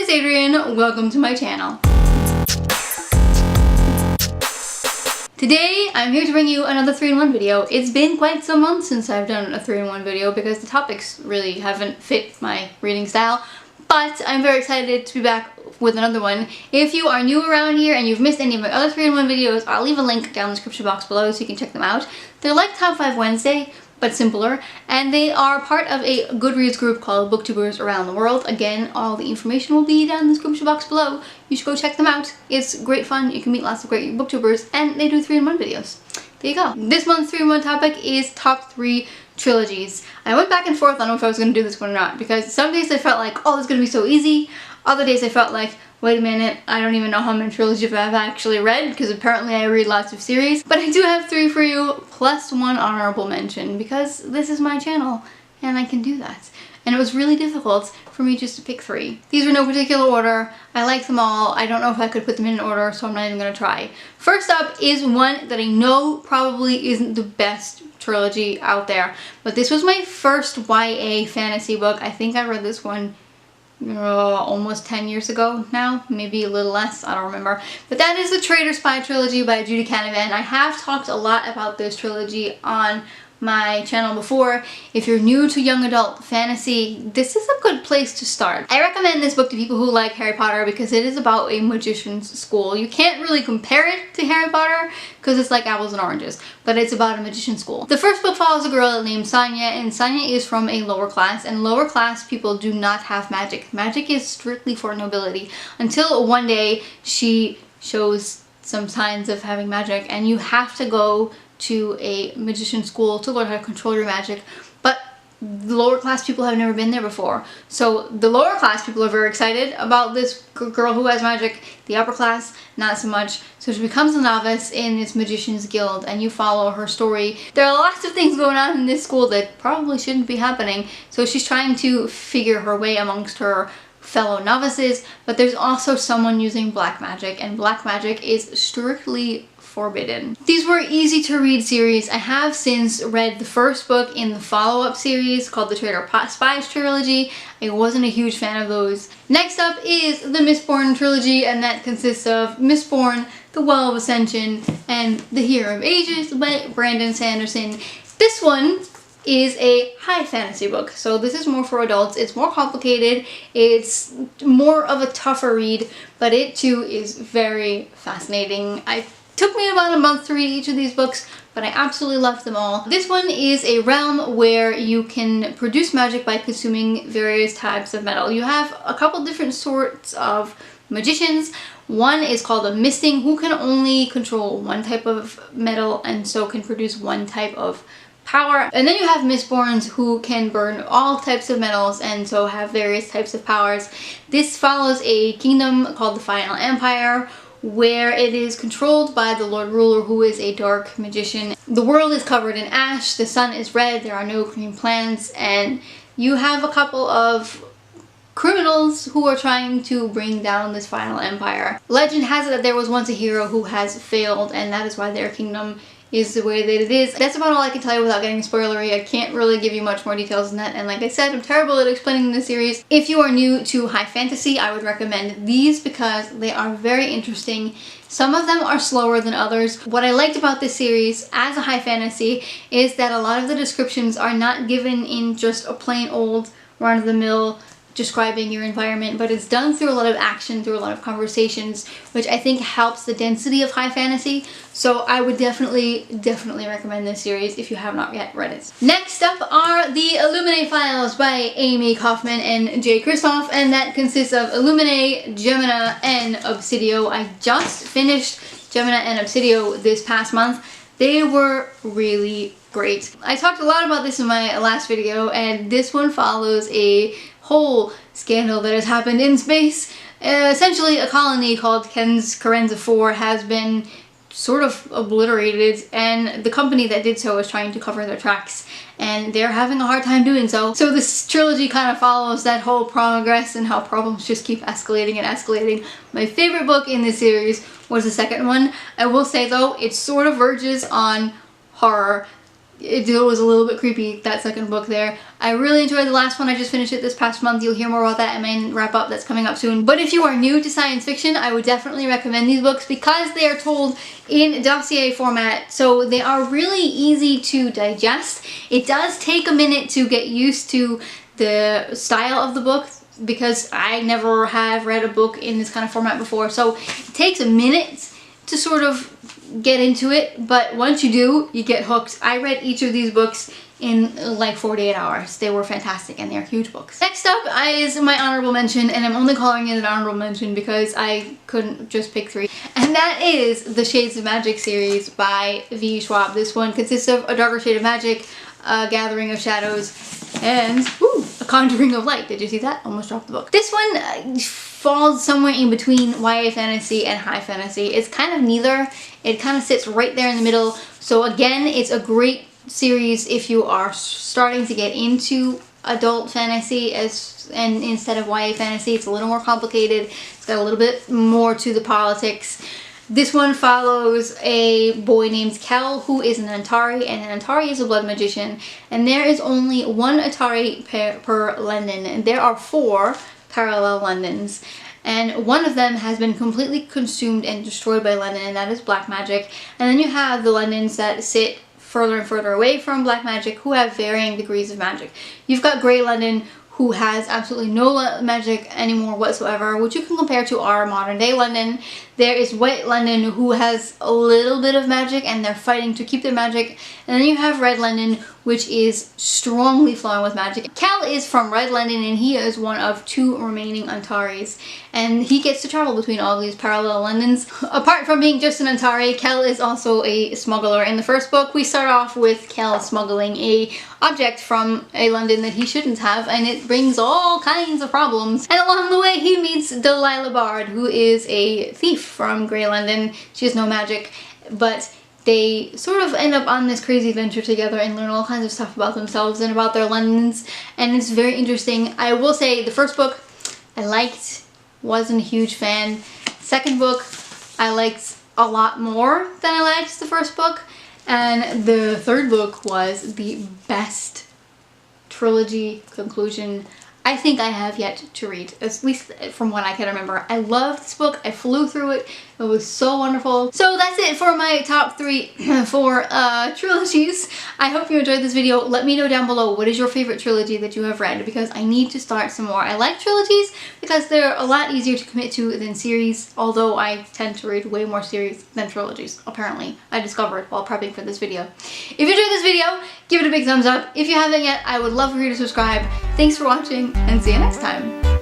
it's Adrian. Welcome to my channel. Today, I'm here to bring you another 3-in-1 video. It's been quite some months since I've done a 3-in-1 video because the topics really haven't fit my reading style, but I'm very excited to be back with another one. If you are new around here and you've missed any of my other 3-in-1 videos, I'll leave a link down in the description box below so you can check them out. They're like Top 5 Wednesday, but simpler, and they are part of a Goodreads group called BookTubers around the world. Again, all the information will be down in the description box below. You should go check them out. It's great fun. You can meet lots of great BookTubers, and they do 3-in-1 videos. There you go. This month's 3-in-1 topic is top 3 trilogies. I went back and forth on if I was going to do this one or not, because some days I felt like, oh, this is going to be so easy. Other days I felt like, wait a minute, I don't even know how many trilogies I've actually read, because apparently I read lots of series. But I do have 3 for you, plus 1 honorable mention, because this is my channel, and I can do that. And it was really difficult for me just to pick 3. These were no particular order. I like them all. I don't know if I could put them in order, so I'm not even going to try. First up is one that I know probably isn't the best trilogy out there, but this was my first YA fantasy book. I think I read this one almost 10 years ago now, maybe a little less, I don't remember. But that is the Traitor Spy trilogy by Judy Canavan. I have talked a lot about this trilogy on my channel before. If you're new to young adult fantasy, this is a good place to start. I recommend this book to people who like Harry Potter because it is about a magician's school. You can't really compare it to Harry Potter because it's like apples and oranges, but it's about a magician's school. The first book follows a girl named Sonia, and Sonia is from a lower class, and lower class people do not have magic. Magic is strictly for nobility, until one day she shows some signs of having magic, and you have to go to a magician school to learn how to control your magic, but the lower class people have never been there before. So the lower class people are very excited about this girl who has magic, the upper class not so much. So she becomes a novice in this magician's guild, and you follow her story. There are lots of things going on in this school that probably shouldn't be happening, so she's trying to figure her way amongst her fellow novices, but there's also someone using black magic, and black magic is strictly forbidden. These were easy to read series. I have since read the first book in the follow-up series called the Traitor Spies trilogy. I wasn't a huge fan of those. Next up is the Mistborn trilogy, and that consists of Mistborn, The Well of Ascension, and The Hero of Ages by Brandon Sanderson. This one is a high fantasy book, so this is more for adults. It's more complicated, it's more of a tougher read, but it too is very fascinating. It took me about a month to read each of these books, but I absolutely loved them all. This one is a realm where you can produce magic by consuming various types of metal. You have a couple different sorts of magicians. One is called a misting, who can only control one type of metal and so can produce one type of power. And then you have Mistborns, who can burn all types of metals and so have various types of powers. This follows a kingdom called the Final Empire, where it is controlled by the Lord Ruler, who is a dark magician. The world is covered in ash, the sun is red, there are no green plants, and you have a couple of criminals who are trying to bring down this final empire. Legend has it that there was once a hero who has failed, and that is why their kingdom is the way that it is. That's about all I can tell you without getting spoilery. I can't really give you much more details than that, and like I said, I'm terrible at explaining the series. If you are new to high fantasy, I would recommend these because they are very interesting. Some of them are slower than others. What I liked about this series as a high fantasy is that a lot of the descriptions are not given in just a plain old run-of-the-mill describing your environment, but it's done through a lot of action, through a lot of conversations, which I think helps the density of high fantasy. So I would definitely recommend this series if you have not yet read it. Next up are the Illuminae files by Amy Kaufman and Jay Kristoff, and that consists of Illuminae, Gemina, and Obsidio. I just finished Gemina and Obsidio this past month. They were really great. I talked a lot about this in my last video, and this one follows a whole scandal that has happened in space. Essentially, a colony called Carenza 4 has been sort of obliterated, and the company that did so is trying to cover their tracks, and they're having a hard time doing so. So this trilogy kind of follows that whole progress and how problems just keep escalating and escalating. My favorite book in this series was the second one. I will say though, it sort of verges on horror. it was a little bit creepy, that second book there. I really enjoyed the last one. I just finished it this past month. You'll hear more about that in my wrap up that's coming up soon. But if you are new to science fiction, I would definitely recommend these books because they are told in dossier format, so they are really easy to digest. It does take a minute to get used to the style of the book because I never have read a book in this kind of format before, so it takes a minute to sort of get into it, but once you do, you get hooked. I read each of these books in like 48 hours. They were fantastic and they're huge books. Next up is my honorable mention, and I'm only calling it an honorable mention because I couldn't just pick 3. And that is the Shades of Magic series by V. Schwab. This one consists of A Darker Shade of Magic, A Gathering of Shadows, and A Conjuring of Light. Did you see that? Almost dropped the book. This one falls somewhere in between YA fantasy and high fantasy. It's kind of neither. It kind of sits right there in the middle. So again, it's a great series if you are starting to get into adult fantasy and instead of YA fantasy. It's a little more complicated. It's got a little bit more to the politics. This one follows a boy named Kel who is an Antari, and an Antari is a blood magician, and there is only 1 Atari per London, and there are 4 parallel Londons, and one of them has been completely consumed and destroyed by London, and that is black magic. And then you have the Londons that sit further and further away from black magic who have varying degrees of magic. You've got Grey London, who has absolutely no magic anymore whatsoever, which you can compare to our modern day London. There is White London, who has a little bit of magic and they're fighting to keep their magic. And then you have Red London, which is strongly flowing with magic. Cal is from Red London and he is one of 2 remaining Antares. And he gets to travel between all these parallel Londons. Apart from being just an Antari, Kel is also a smuggler. In the first book, we start off with Kel smuggling a object from a London that he shouldn't have, and it brings all kinds of problems. And along the way, he meets Delilah Bard, who is a thief from Grey London. She has no magic, but they sort of end up on this crazy adventure together and learn all kinds of stuff about themselves and about their Londons, and it's very interesting. I will say the first book I liked, wasn't a huge fan. Second book I liked a lot more than I liked the first book, and the third book was the best trilogy conclusion I think I have yet to read, at least from what I can remember. I loved this book. I flew through it. It was so wonderful. So that's it for my top 3 for trilogies. I hope you enjoyed this video. Let me know down below what is your favorite trilogy that you have read, because I need to start some more. I like trilogies because they're a lot easier to commit to than series, although I tend to read way more series than trilogies, apparently. I discovered while prepping for this video. If you enjoyed this video, give it a big thumbs up. If you haven't yet, I would love for you to subscribe. Thanks for watching, and see you next time.